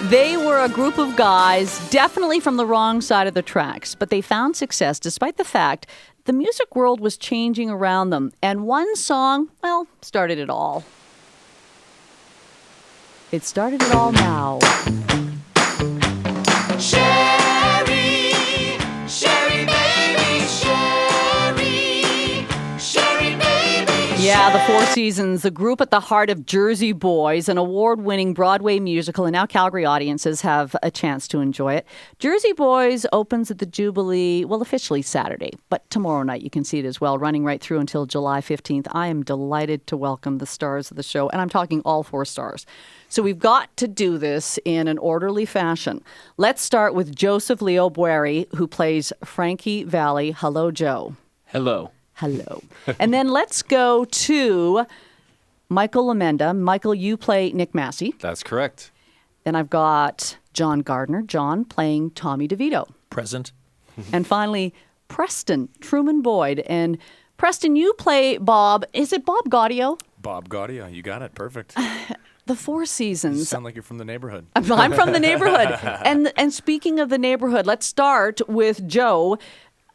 They were a group of guys, definitely from the wrong side of the tracks, but they found success despite the fact the music world was changing around them. And one song, well, started it all. It started it all now. Sherry, Sherry baby, Sherry, Sherry baby. Yeah, the Four Seasons, the group at the heart of Jersey Boys, an award-winning Broadway musical, and now Calgary audiences have a chance to enjoy it. Jersey Boys opens at the Jubilee, well, officially Saturday, but tomorrow night you can see it as well, running right through until July 15th. I am delighted to welcome the stars of the show, and I'm talking all four stars. So we've got to do this in an orderly fashion. Let's start with Joseph Leo Boeri, who plays Frankie Valli. Hello, Joe. Hello. Hello. And then let's go to Michael Lamenda. Michael, you play Nick Massey. That's correct. Then I've got John Gardner. John playing Tommy DeVito. Present. And finally, Preston Truman Boyd. And Preston, you play Bob. Is it Bob Gaudio? Bob Gaudio, you got it. Perfect. The Four You Seasons. sound like you're from the neighborhood. I'm from the neighborhood. And speaking of the neighborhood, let's start with Joe.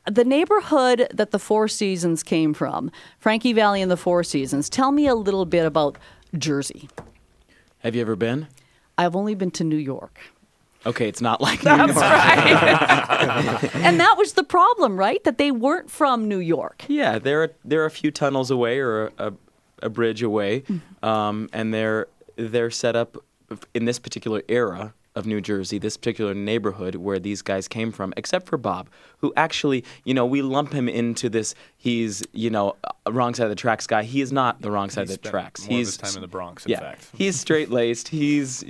The neighborhood that the Four Seasons came from, Frankie Valli and the Four Seasons. Tell me a little bit about Jersey. Have you ever been? I've only been to New York. Okay, it's not like New York. And that was the problem, right? That they weren't from New York. Yeah, they're a few tunnels away or a bridge away, and they're set up in this particular era of New Jersey, this particular neighborhood where these guys came from, except for Bob, who actually, we lump him into this, he's, a wrong side of the tracks guy. He is not the wrong side of the tracks. More of his time in the Bronx, in fact. He's straight-laced. He's,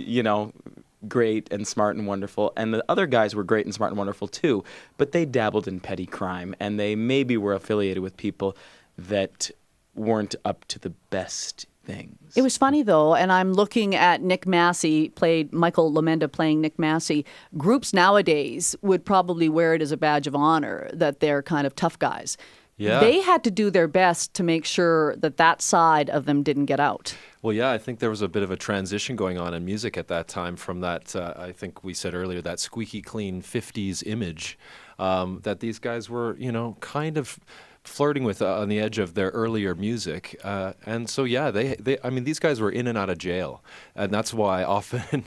great and smart and wonderful. And the other guys were great and smart and wonderful too, but they dabbled in petty crime, and they maybe were affiliated with people that weren't up to the best things. It was funny, though, and I'm looking at Nick Massey, played Michael Lamenda playing Nick Massey. Groups nowadays would probably wear it as a badge of honor that they're kind of tough guys. Yeah. They had to do their best to make sure that side of them didn't get out. Well, yeah, I think there was a bit of a transition going on in music at that time from that, I think we said earlier, that squeaky clean 50s image that these guys were, kind of flirting with on the edge of their earlier music. And so, yeah, these guys were in and out of jail. And that's why often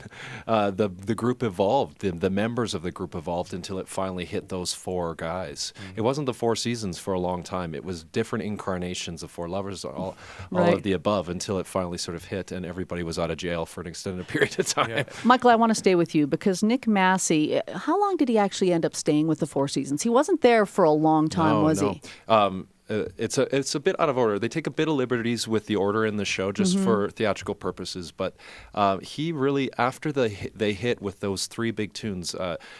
the group evolved, the members of the group evolved until it finally hit those four guys. Mm-hmm. It wasn't the Four Seasons for a long time. It was different incarnations of Four Lovers, all Right. of the above, until it finally sort of hit and everybody was out of jail for an extended period of time. Yeah. Michael, I want to stay with you because Nick Massey, how long did he actually end up staying with the Four Seasons? He wasn't there for a long time, was he? It's a bit out of order. They take a bit of liberties with the order in the show just for theatrical purposes. But he really, after they hit with those three big tunes,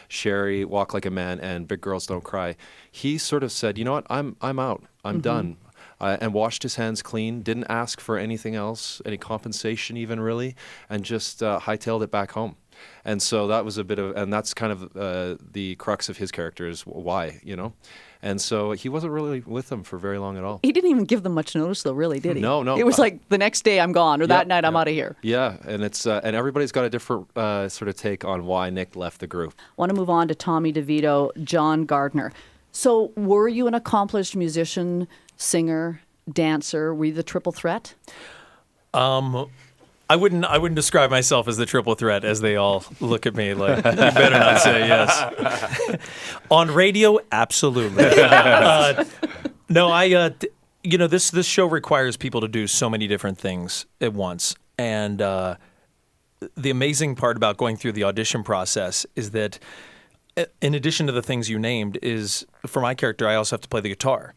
Sherry, Walk Like a Man, and Big Girls Don't Cry, he sort of said, you know what, I'm out. I'm done. And washed his hands clean, didn't ask for anything else, any compensation even really, and just hightailed it back home. And so that was and that's kind of the crux of his character is why, And so he wasn't really with them for very long at all. He didn't even give them much notice, though, really, did he? No. It was like the next day I'm gone, or that night I'm out of here. Yeah, and it's and everybody's got a different sort of take on why Nick left the group. I want to move on to Tommy DeVito, John Gardner. So were you an accomplished musician, singer, dancer? Were you the triple threat? I wouldn't describe myself as the triple threat, as they all look at me like, you better not say yes. On radio, absolutely. No, this show requires people to do so many different things at once. And the amazing part about going through the audition process is that in addition to the things you named is, for my character, I also have to play the guitar.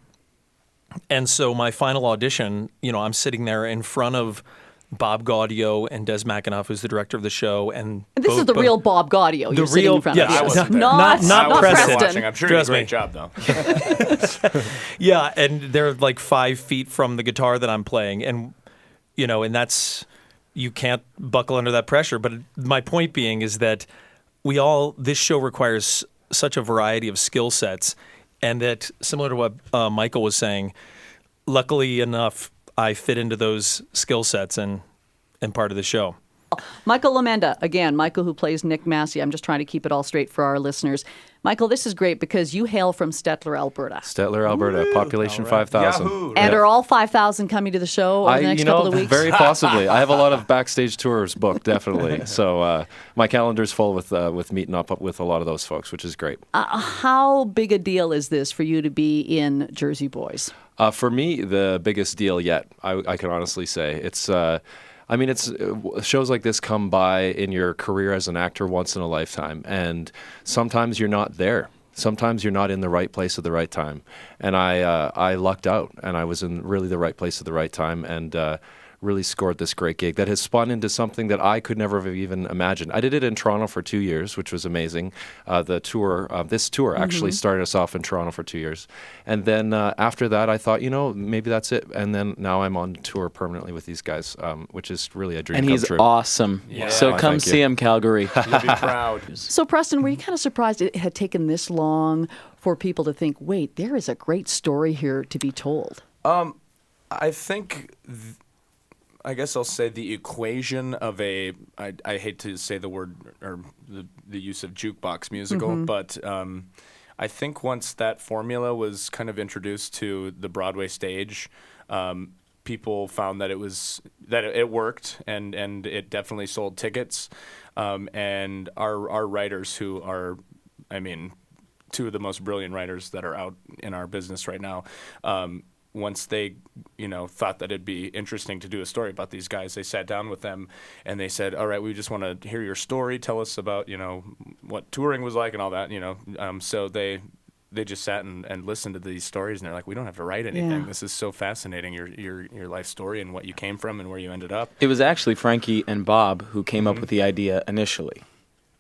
And so my final audition, I'm sitting there in front of Bob Gaudio and Des McAnuff, who's the director of the show, and This is the real Bob Gaudio you're sitting in front of. yes. Yes. I wasn't there. Not Not Preston. Preston. I'm sure Trust you did a me. great job, though. Yeah, and they're like 5 feet from the guitar that I'm playing, and and that's, you can't buckle under that pressure. But my point being is that this show requires such a variety of skill sets, and that, similar to what Michael was saying, luckily enough, I fit into those skill sets and part of the show. Michael Lamenda, again, Michael who plays Nick Massey. I'm just trying to keep it all straight for our listeners. Michael, this is great because you hail from Stettler, Alberta. Stettler, Alberta, population 5,000. Yahoo! And are all 5,000 coming to the show over the next couple of weeks? Very possibly. I have a lot of backstage tours booked, definitely. So my calendar's full with meeting up with a lot of those folks, which is great. How big a deal is this for you to be in Jersey Boys? For me, the biggest deal yet, I can honestly say. It's shows like this come by in your career as an actor once in a lifetime, and sometimes you're not there. Sometimes you're not in the right place at the right time. And I lucked out, and I was in really the right place at the right time, and really scored this great gig that has spun into something that I could never have even imagined. I did it in Toronto for 2 years, which was amazing. This tour actually started us off in Toronto for 2 years. And then after that, I thought, maybe that's it. And then now I'm on tour permanently with these guys, which is really a dream And come he's true. awesome. Yeah. So Oh, come thank see you. him, Calgary. You'll be proud. So, Preston, were you kind of surprised it had taken this long for people to think, wait, there is a great story here to be told? I think, I guess I'll say the equation of I hate to say the word or the use of jukebox musical, but I think once that formula was kind of introduced to the Broadway stage, people found that it worked and it definitely sold tickets. And our writers, who are, two of the most brilliant writers that are out in our business right now, once they, thought that it'd be interesting to do a story about these guys, they sat down with them and they said, all right, we just want to hear your story. Tell us about, what touring was like and all that, So they just sat and listened to these stories, and they're like, we don't have to write anything. Yeah. This is so fascinating, your life story and what you came from and where you ended up. It was actually Frankie and Bob who came up with the idea initially.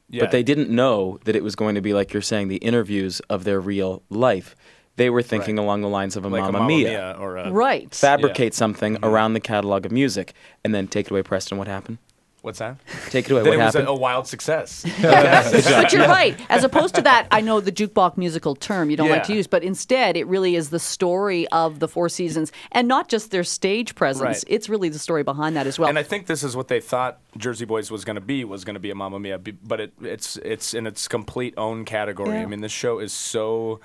But they didn't know that it was going to be, like you're saying, the interviews of their real life. They were thinking along the lines of a like Mamma Mia. or a, Right. Fabricate something around the catalog of music, and then take it away, Preston. What happened? What's that? Take it away. Then What it was happened? a wild success. But you're right. As opposed to that, I know the jukebox musical term you don't like to Yeah. use, but instead it really is the story of the Four Seasons, and not just their stage presence. Right. It's really the story behind that as well. And I think this is what they thought Jersey Boys was going to be a Mamma Mia, but it's in its complete own category. Yeah. I mean, this show is so.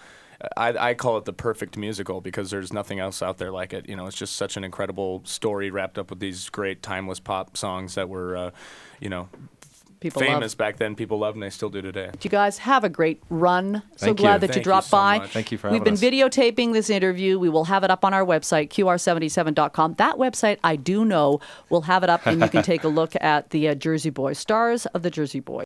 I call it the perfect musical because there's nothing else out there like it. It's just such an incredible story wrapped up with these great timeless pop songs that were, People famous love. back then. People loved and they still do today. You guys have a great run. So Thank glad you. that you Thank you dropped so by. much. Thank you for We've having been us. videotaping this interview. We will have it up on our website, qr77.com. That website, I do know, will have it up, and you can take a look at the Jersey Boys, stars of the Jersey Boys.